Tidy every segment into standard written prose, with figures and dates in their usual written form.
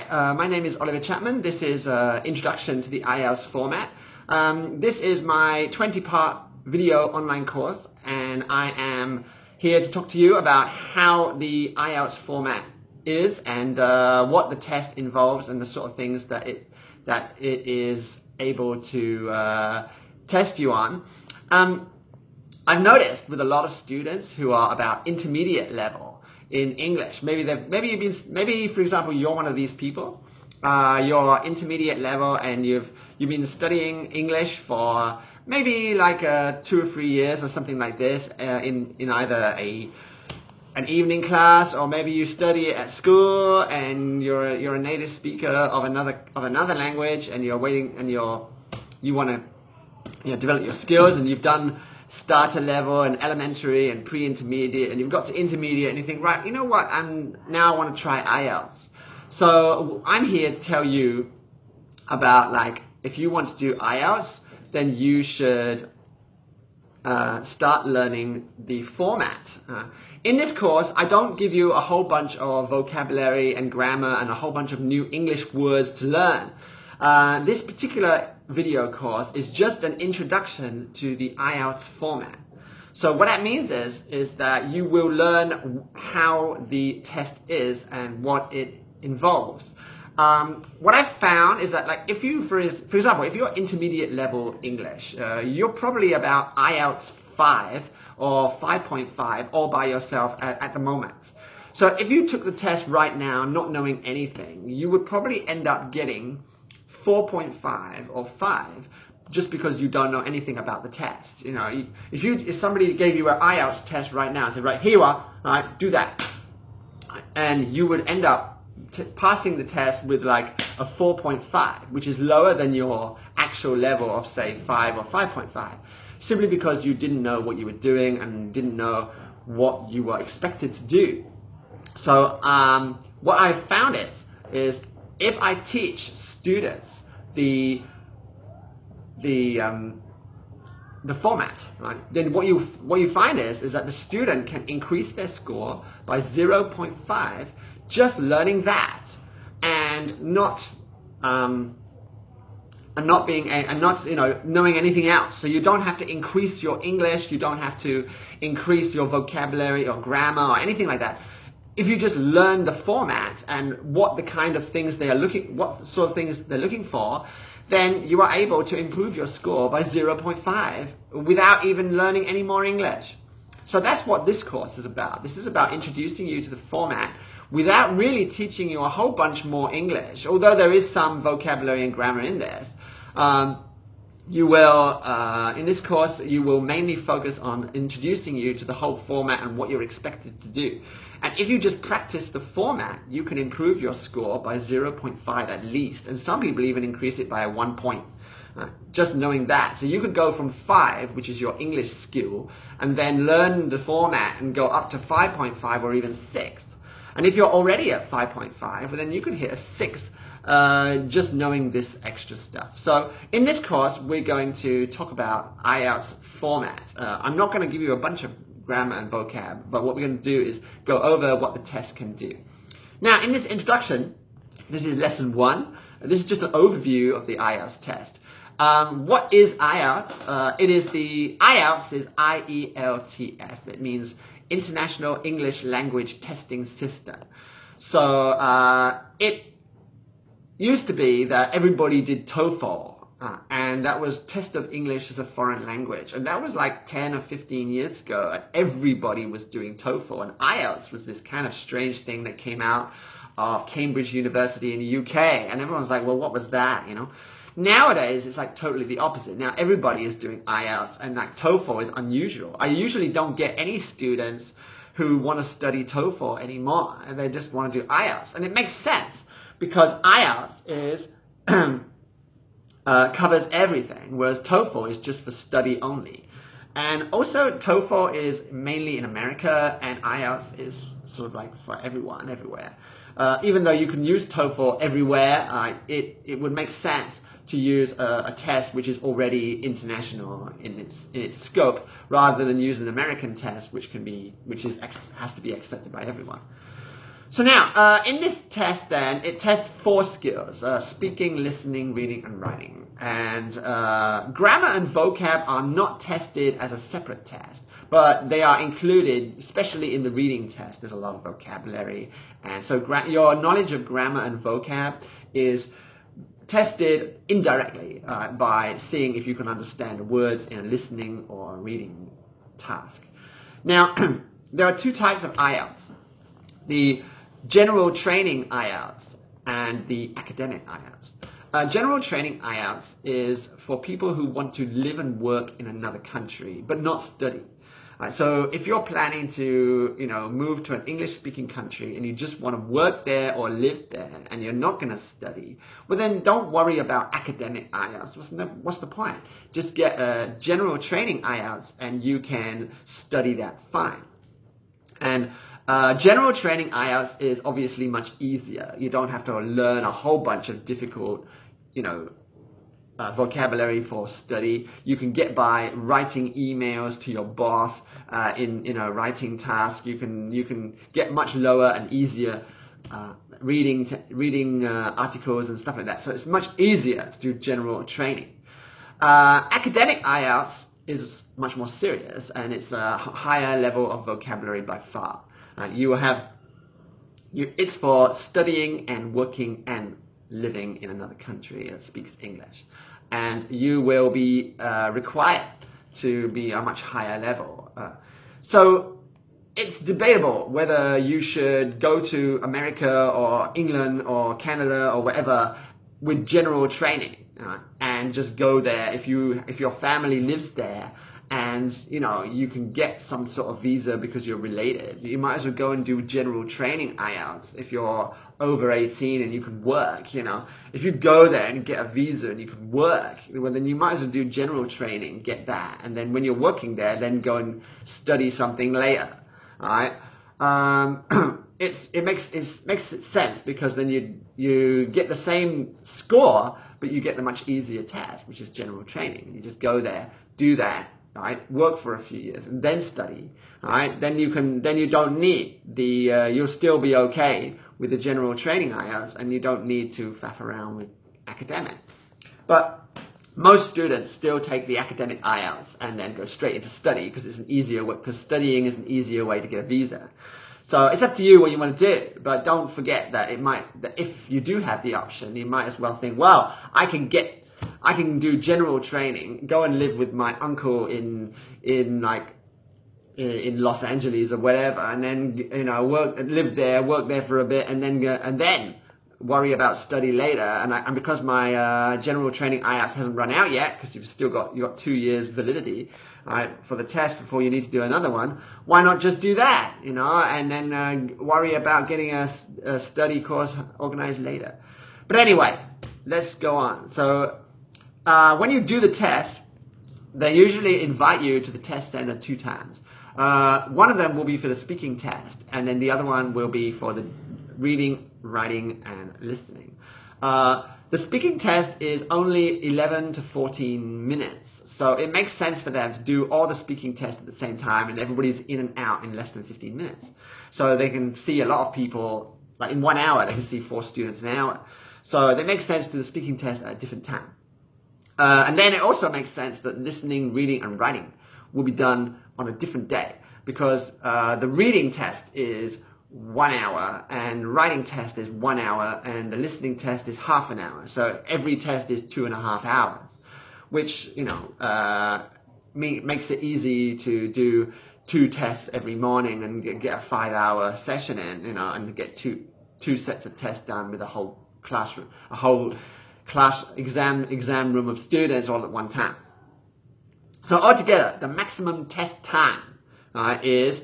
my name is Oliver Chapman. This is Introduction to the IELTS format. This is my 20-part video online course, and I am here to talk to you about how the IELTS format is and what the test involves and the sort of things that it is able to test you on. I've noticed with a lot of students who are about intermediate level in English, maybe for example you're one of these people. You're intermediate level and you've been studying English for maybe like 2 or 3 years or something like this in either an evening class, or maybe you study at school and you're a native speaker of another language, and you're waiting and you want to develop your skills, and you've done starter level and elementary and pre-intermediate, and you've got to intermediate, and you think, right, you know what, now I want to try IELTS. So I'm here to tell you about, like, if you want to do IELTS, then you should start learning the format. In this course, I don't give you a whole bunch of vocabulary and grammar and a whole bunch of new English words to learn. This particular video course is just an introduction to the IELTS format. So what that means is that you will learn how the test is and what it involves. What I've found is that, like, if you, for example, if you're intermediate level English, you're probably about IELTS 5 or 5.5 all by yourself at the moment. So if you took the test right now not knowing anything, you would probably end up getting 4.5 or 5 just because you don't know anything about the test. You know, if somebody gave you an IELTS test right now and said, right, here you are, all right, do that, and you would end up passing the test with like a 4.5, which is lower than your actual level of, say, 5 or 5.5, simply because you didn't know what you were doing and didn't know what you were expected to do. So what I've found is if I teach students the format, right, then what you find is that the student can increase their score by 0.5 just learning that, and not knowing anything else. So you don't have to increase your English, you don't have to increase your vocabulary or grammar or anything like that. If you just learn the format and what sort of things they're looking for, then you are able to improve your score by 0.5 without even learning any more English. So that's what this course is about. This is about introducing you to the format without really teaching you a whole bunch more English, although there is some vocabulary and grammar in there. You will, in this course, you will mainly focus on introducing you to the whole format and what you're expected to do. And if you just practice the format, you can improve your score by 0.5 at least. And some people even increase it by 1 point. Just knowing that. So you could go from 5, which is your English skill, and then learn the format and go up to 5.5 or even 6. And if you're already at 5.5, well, then you could hit a 6 just knowing this extra stuff. So in this course, we're going to talk about IELTS format. I'm not going to give you a bunch of grammar and vocab, but what we're going to do is go over what the test can do. Now, in this introduction, this is lesson 1. This is just an overview of the IELTS test. What is IELTS? IELTS is IELTS. It means International English Language Testing System. So it used to be that everybody did TOEFL, and that was Test of English as a Foreign Language, and that was like 10 or 15 years ago, and everybody was doing TOEFL, and IELTS was this kind of strange thing that came out of Cambridge University in the UK, and everyone's like, well, what was that, you know? Nowadays, it's like totally the opposite. Now everybody is doing IELTS, and like TOEFL is unusual. I usually don't get any students who want to study TOEFL anymore, and they just want to do IELTS. And it makes sense, because IELTS is covers everything, whereas TOEFL is just for study only. And also TOEFL is mainly in America, and IELTS is sort of like for everyone, everywhere. Even though you can use TOEFL everywhere, it would make sense to use a test which is already international in its scope, rather than use an American test which has to be accepted by everyone. So now, in this test then, it tests 4 skills, speaking, listening, reading, and writing. And grammar and vocab are not tested as a separate test, but they are included, especially in the reading test. There's a lot of vocabulary. And so your knowledge of grammar and vocab is tested indirectly by seeing if you can understand the words in a listening or reading task. Now, there are 2 types of IELTS. The general training IELTS and the academic IELTS. General training IELTS is for people who want to live and work in another country, but not study. So if you're planning to, move to an English-speaking country and you just want to work there or live there and you're not going to study, well then don't worry about academic IELTS. What's the point? Just get a general training IELTS and you can study that fine. And general training IELTS is obviously much easier. You don't have to learn a whole bunch of difficult, vocabulary for study. You can get by writing emails to your boss in a writing task. You can get much lower and easier reading articles and stuff like that. So it's much easier to do general training. Academic IELTS is much more serious and it's a higher level of vocabulary by far. It's for studying and working and living in another country that speaks English. And you will be required to be a much higher level. So it's debatable whether you should go to America or England or Canada or wherever with general training and just go there if your family lives there. And you can get some sort of visa because you're related. You might as well go and do general training IELTS if you're over 18 and you can work. If you go there and get a visa and you can work, well then you might as well do general training, get that, and then when you're working there, then go and study something later. All right? It makes sense because then you get the same score, but you get the much easier test, which is general training. You just go there, do that. Right, work for a few years and then study. All right, then you don't need the. You'll still be okay with the general training IELTS, and you don't need to faff around with academic. But most students still take the academic IELTS and then go straight into study because it's an easier way. Because studying is an easier way to get a visa. So it's up to you what you want to do, but don't forget that if you do have the option, you might as well think, well, I can do general training, go and live with my uncle in Los Angeles or whatever, and then live there for a bit, and then worry about study later. And because my general training IELTS hasn't run out yet, because you've got 2 years validity for the test before you need to do another one. Why not just do that, and then worry about getting a study course organized later. But anyway, let's go on. So when you do the test, they usually invite you to the test center 2 times. One of them will be for the speaking test, and then the other one will be for the reading, writing, and listening. The speaking test is only 11 to 14 minutes, so it makes sense for them to do all the speaking tests at the same time, and everybody's in and out in less than 15 minutes. So they can see a lot of people, like in 1 hour, they can see 4 students an hour. So it makes sense to do the speaking test at a different time. And then it also makes sense that listening, reading, and writing will be done on a different day because the reading test is 1 hour and writing test is 1 hour and the listening test is half an hour. So every test is 2.5 hours, which makes it easy to do 2 tests every morning and get a 5-hour session in, and get two sets of tests done with a whole class exam room of students all at one time. So altogether, the maximum test time is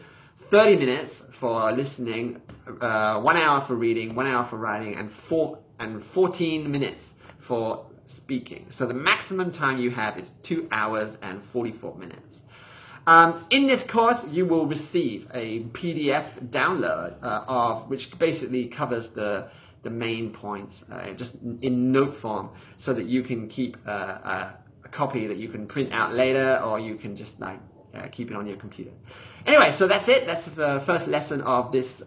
30 minutes for listening, 1 hour for reading, 1 hour for writing, and 14 minutes for speaking. So the maximum time you have is 2 hours and 44 minutes. In this course, you will receive a PDF download of which basically covers the main points just in note form, so that you can keep a copy that you can print out later, or you can just keep it on your computer. Anyway, so that's it. That's the first lesson of this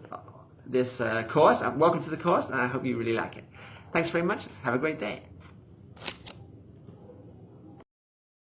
this course. Welcome to the course, and I hope you really like it. Thanks very much. Have a great day.